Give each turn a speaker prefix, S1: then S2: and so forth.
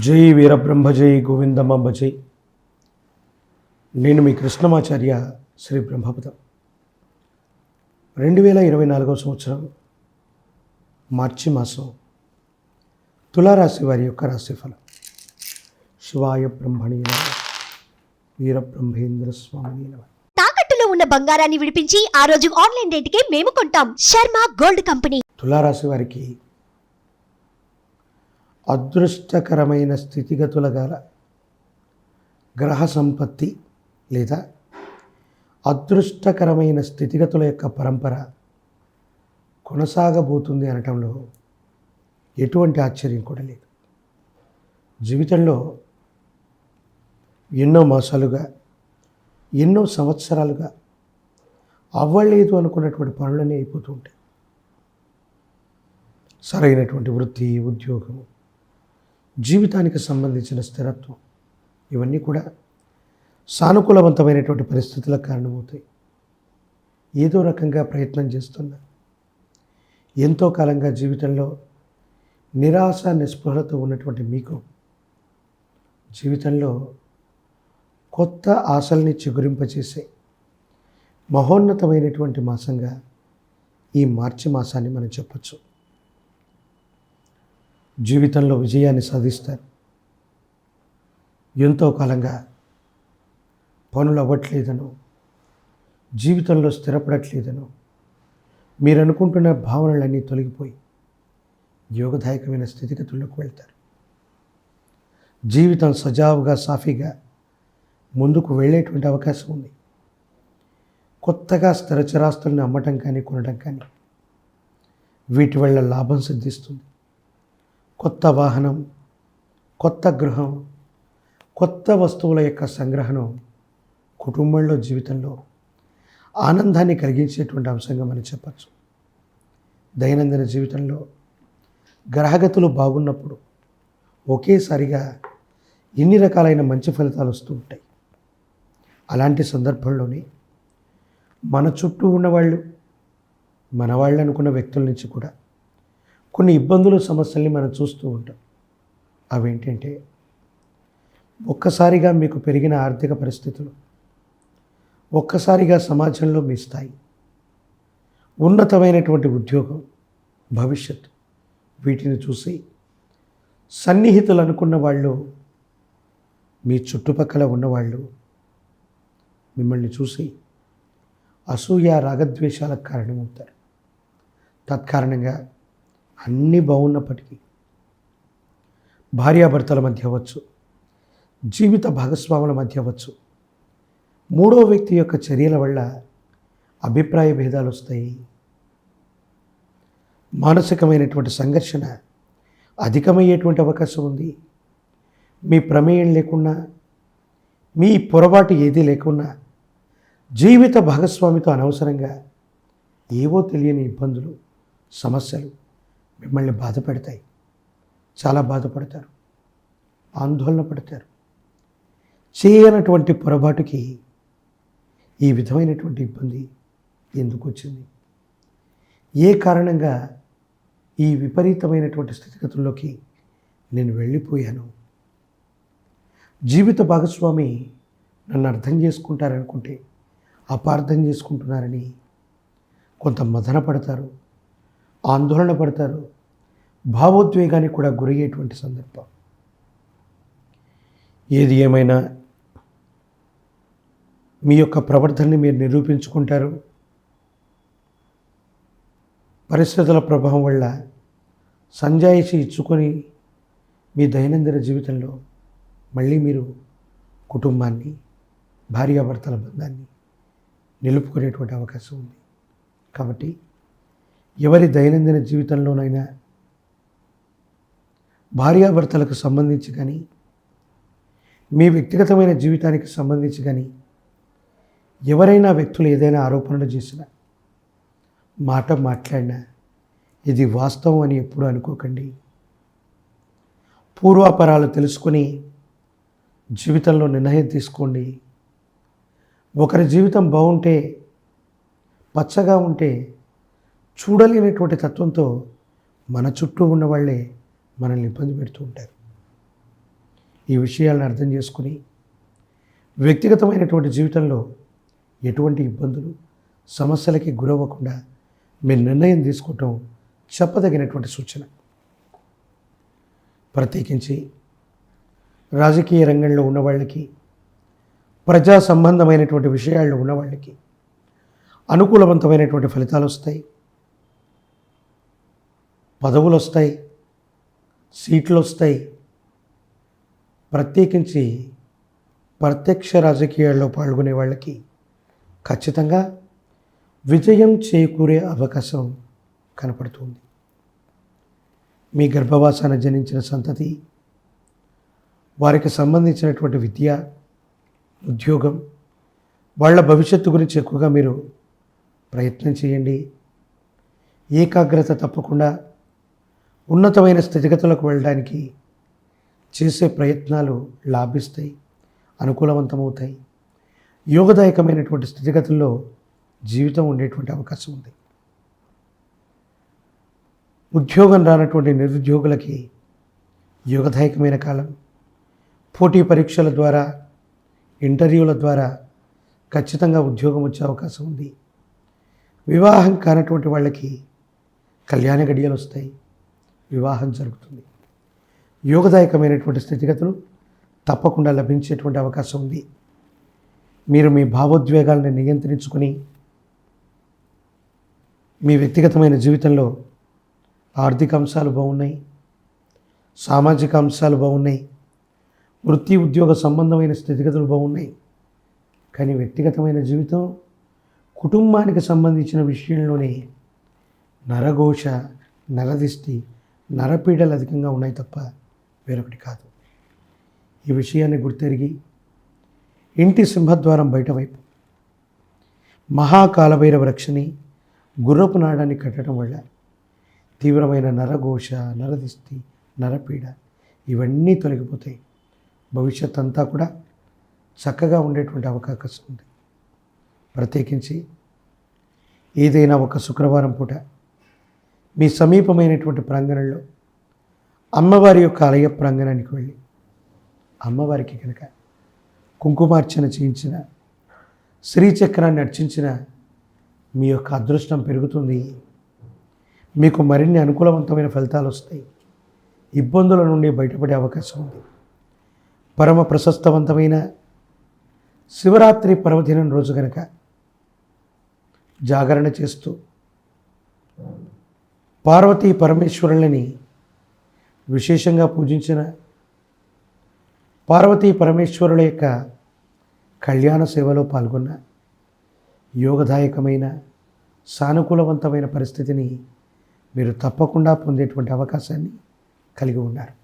S1: జై వీరబ్రహ్మ జై గోవిందమ్మ జై. నేను మీ కృష్ణమాచార్య శ్రీ బ్రహ్మపదం. 2024 సంవత్సరం మార్చి మాసం తులారాశి వారి యొక్క రాశిఫలం. శివాయ బ్రహ్మణి నమః. వీరబ్రహ్మేంద్ర స్వామి నమః.
S2: తాకట్టులో ఉన్న బంగారాన్ని విడిపించి ఆ రోజు ఆన్లైన్ రేటుకే మేము కొంటాం. Sharma gold company.
S1: తులారాశి వారికి అదృష్టకరమైన స్థితిగతుల గల గ్రహ సంపత్తి లేదా అదృష్టకరమైన స్థితిగతుల యొక్క పరంపర కొనసాగబోతుంది అనటంలో ఎటువంటి ఆశ్చర్యం కూడా లేదు. జీవితంలో ఎన్నో మాసాలుగా ఎన్నో సంవత్సరాలుగా అవ్వలేదు అనుకున్నటువంటి పనులన్నీ అయిపోతూ ఉంటాయి. సరైనటువంటి వృత్తి, ఉద్యోగం, జీవితానికి సంబంధించిన స్థిరత్వం ఇవన్నీ కూడా సానుకూలవంతమైనటువంటి పరిస్థితులకు కారణమవుతాయి. ఏదో రకంగా ప్రయత్నం చేస్తున్నా ఎంతో కాలంగా జీవితంలో నిరాశ నిస్పృహలతో ఉన్నటువంటి మీకు జీవితంలో కొత్త ఆశల్ని చిగురింపచేసే మహోన్నతమైనటువంటి మాసంగా ఈ మార్చి మాసాన్ని మనం చెప్పచ్చు. జీవితంలో విజయాన్ని సాధిస్తారు. ఎంతో కాలంగా పనులు అవ్వట్లేదనో, జీవితంలో స్థిరపడట్లేదనో మీరు అనుకుంటున్న భావనలన్నీ తొలగిపోయి యోగదాయకమైన స్థితిగతుల్లోకి వెళ్తారు. జీవితం సజావుగా సాఫీగా ముందుకు వెళ్ళేటువంటి అవకాశం ఉంది. కొత్తగా స్థిరచరాస్తుల్ని అమ్మటం కానీ కొనడం కానీ వీటి వల్ల లాభం సిద్ధిస్తుంది. కొత్త వాహనం, కొత్త గృహం, కొత్త వస్తువుల యొక్క సంగ్రహణం కుటుంబంలో జీవితంలో ఆనందాన్ని కలిగించేటువంటి అంశంగా మనం చెప్పచ్చు. దైనందిన జీవితంలో గ్రహగతులు బాగున్నప్పుడు ఒకేసారిగా ఎన్ని రకాలైన మంచి ఫలితాలు వస్తూ ఉంటాయి. అలాంటి సందర్భంలోనే మన చుట్టూ ఉన్నవాళ్ళు, మన వాళ్ళు అనుకున్న వ్యక్తుల నుంచి కూడా కొన్ని ఇబ్బందులు, సమస్యల్ని మనం చూస్తూ ఉంటాం. అవేంటంటే ఒక్కసారిగా మీకు పెరిగిన ఆర్థిక పరిస్థితులు, ఒక్కసారిగా సమాజంలో మీ స్థాయి, ఉన్నతమైనటువంటి ఉద్యోగం, భవిష్యత్తు వీటిని చూసి సన్నిహితులు అనుకున్న వాళ్ళు, మీ చుట్టుపక్కల ఉన్నవాళ్ళు మిమ్మల్ని చూసి అసూయ, రాగద్వేషాలకు కారణమవుతారు. తత్కారణంగా అన్నీ బాగున్నప్పటికీ భార్యాభర్తల మధ్య అవ్వచ్చు, జీవిత భాగస్వాముల మధ్య అవ్వచ్చు, మూడో వ్యక్తి యొక్క చర్యల వల్ల అభిప్రాయ భేదాలు వస్తాయి. మానసికమైనటువంటి సంఘర్షణ అధికమయ్యేటువంటి అవకాశం ఉంది. మీ ప్రమేయం లేకున్నా, మీ పొరపాటు ఏదీ లేకున్నా జీవిత భాగస్వామితో అనవసరంగా ఏవో తెలియని ఇబ్బందులు, సమస్యలు మిమ్మల్ని బాధ పెడతాయి. చాలా బాధపడతారు, ఆందోళన పడతారు. చేయనటువంటి పొరపాటుకి ఈ విధమైనటువంటి ఇబ్బంది ఎందుకు వచ్చింది, ఏ కారణంగా ఈ విపరీతమైనటువంటి స్థితిగతుల్లోకి నేను వెళ్ళిపోయాను, జీవిత భాగస్వామి నన్ను అర్థం చేసుకుంటారనుకుంటే అపార్థం చేసుకుంటున్నారని కొంత మదన పడతారు, ఆందోళన పడతారు, భావోద్వేగానికి కూడా గురయ్యేటువంటి సందర్భం. ఏది ఏమైనా మీ యొక్క ప్రవర్తనని మీరు నిరూపించుకుంటారు. పరిస్థితుల ప్రభావం వల్ల సంజాయిషి ఇచ్చుకొని మీ దైనందిన జీవితంలో మళ్ళీ మీరు కుటుంబాన్ని, భార్యాభర్తల బంధాన్ని నిలుపుకునేటువంటి అవకాశం ఉంది. కాబట్టి ఎవరి దైనందిన జీవితంలోనైనా భార్యాభర్తలకు సంబంధించి కానీ, మీ వ్యక్తిగతమైన జీవితానికి సంబంధించి కానీ ఎవరైనా వ్యక్తులు ఏదైనా ఆరోపణలు చేసినా, మాట మాట్లాడినా ఇది వాస్తవం అని ఎప్పుడూ అనుకోకండి. పూర్వాపరాలు తెలుసుకొని జీవితంలో నిర్ణయం తీసుకోండి. ఒకరి జీవితం బాగుంటే, పచ్చగా ఉంటే చూడలేనటువంటి తత్వంతో మన చుట్టూ ఉన్న వాళ్ళే మనల్ని ఇబ్బంది పెడుతూ ఉంటారు. ఈ విషయాలను అర్థం చేసుకుని వ్యక్తిగతమైనటువంటి జీవితంలో ఎటువంటి ఇబ్బందులు సమస్యలకి గురవ్వకుండా మీరు నిర్ణయం తీసుకోవటం చెప్పదగినటువంటి సూచన. ప్రత్యేకించి రాజకీయ రంగంలో ఉన్నవాళ్ళకి, ప్రజా సంబంధమైనటువంటి విషయాల్లో ఉన్నవాళ్ళకి అనుకూలవంతమైనటువంటి ఫలితాలు వస్తాయి, పదవులు వస్తాయి, సీట్లు వస్తాయి. ప్రత్యేకించి ప్రత్యక్ష రాజకీయాల్లో పాల్గొనే వాళ్ళకి ఖచ్చితంగా విజయం చేకూరే అవకాశం కనపడుతుంది. మీ గర్భవాసాన జనించిన సంతతి, వారికి సంబంధించినటువంటి విద్య, ఉద్యోగం, వాళ్ళ భవిష్యత్తు గురించి ఎక్కువగా మీరు ప్రయత్నం చేయండి. ఏకాగ్రత తప్పకుండా ఉన్నతమైన స్థితిగతులకు వెళ్ళడానికి చేసే ప్రయత్నాలు లాభిస్తాయి, అనుకూలవంతమవుతాయి. యోగదాయకమైనటువంటి స్థితిగతుల్లో జీవితం ఉండేటువంటి అవకాశం ఉంది. ఉద్యోగం రానటువంటి నిరుద్యోగులకి యోగదాయకమైన కాలం. పోటీ పరీక్షల ద్వారా, ఇంటర్వ్యూల ద్వారా ఖచ్చితంగా ఉద్యోగం వచ్చే అవకాశం ఉంది. వివాహం కానటువంటి వాళ్ళకి కళ్యాణ గడియలు వస్తాయి, వివాహం జరుగుతుంది. యోగదాయకమైనటువంటి స్థితిగతులు తప్పకుండా లభించేటువంటి అవకాశం ఉంది. మీరు మీ భావోద్వేగాలను నియంత్రించుకొని మీ వ్యక్తిగతమైన జీవితంలో ఆర్థిక అంశాలు బాగున్నాయి, సామాజిక అంశాలు బాగున్నాయి, వృత్తి ఉద్యోగ సంబంధమైన స్థితిగతులు బాగున్నాయి. కానీ వ్యక్తిగతమైన జీవితం, కుటుంబానికి సంబంధించిన విషయంలోనే నరఘోష, నరదిష్టి, నరపీడలు అధికంగా ఉన్నాయి తప్ప వేరొకటి కాదు. ఈ విషయాన్ని గుర్తెరిగి ఇంటి సింహద్వారం బయట వైపు మహాకాలభైరవ రక్షని, గుర్రపు నాడాన్ని కట్టడం వల్ల తీవ్రమైన నరఘోష, నరదిష్టి, నరపీడ ఇవన్నీ తొలగిపోతాయి. భవిష్యత్ అంతా కూడా చక్కగా ఉండేటువంటి అవకాశం ఉంది. ప్రత్యేకించి ఏదైనా ఒక శుక్రవారం పూట మీ సమీపమైనటువంటి ప్రాంగణంలో అమ్మవారి యొక్క ఆలయ ప్రాంగణానికి వెళ్ళి అమ్మవారికి కనుక కుంకుమార్చన చేయించిన, శ్రీచక్రాన్ని అర్చించిన మీ యొక్క అదృష్టం పెరుగుతుంది. మీకు మరిన్ని అనుకూలవంతమైన ఫలితాలు వస్తాయి. ఇబ్బందుల నుండి బయటపడే అవకాశం ఉంది. పరమ ప్రశస్తవంతమైన శివరాత్రి పర్వదినం రోజు కనుక జాగరణ చేస్తూ పార్వతీ పరమేశ్వరులని విశేషంగా పూజించిన, పార్వతీ పరమేశ్వరుల యొక్క కళ్యాణ సేవలో పాల్గొన్న యోగదాయకమైన సానుకూలవంతమైన పరిస్థితిని మీరు తప్పకుండా పొందేటువంటి అవకాశాన్ని కలిగి ఉన్నారు.